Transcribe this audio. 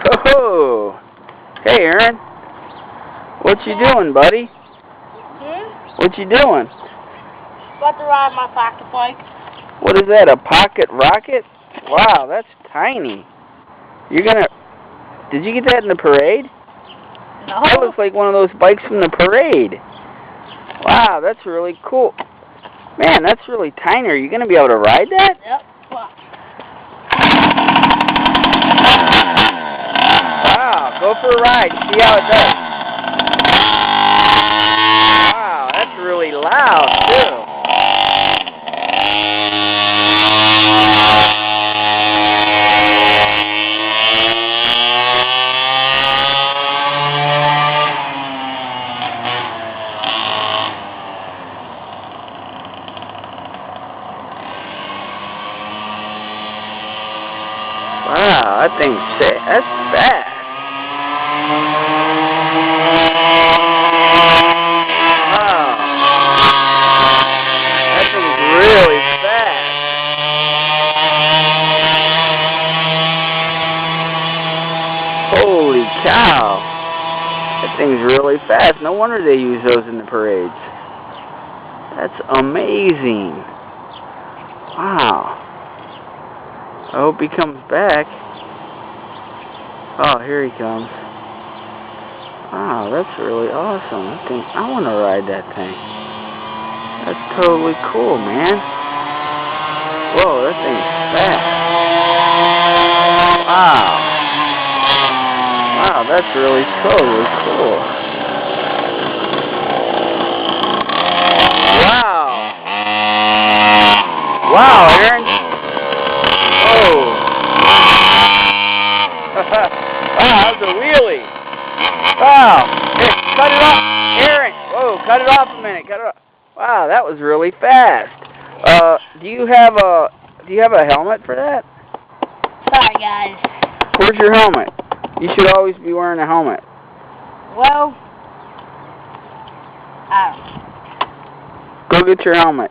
Oh, hey Aaron, what you doing, buddy? What you doing? About to ride my pocket bike. What is that? A pocket rocket? Wow, that's tiny. You're gonna? Did you get that in the parade? No. That looks like one of those bikes from the parade. Wow, that's really cool. Man, that's really tiny. Are you gonna be able to ride that? Yep. Wow, go for a ride. See how it does. Wow, that's really loud too. Wow, that thing's sick. That's fast. Wow. That thing's really fast. Holy cow. That thing's really fast. No wonder they use those in the parades. That's amazing. Wow. I hope he comes back. Oh, here he comes. Wow, that's really awesome. I want to ride that thing. That's totally cool, man. Whoa, that thing's fast. Wow. Wow, that's really totally cool. Wow. Wow, Aaron. Wow, that was a wheelie. Wow. Hey, cut it off. Aaron. Whoa, cut it off a minute. Cut it off. Wow, that was really fast. Do you have a helmet for that? Sorry, guys. Where's your helmet? You should always be wearing a helmet. Well, I don't know. Go get your helmet.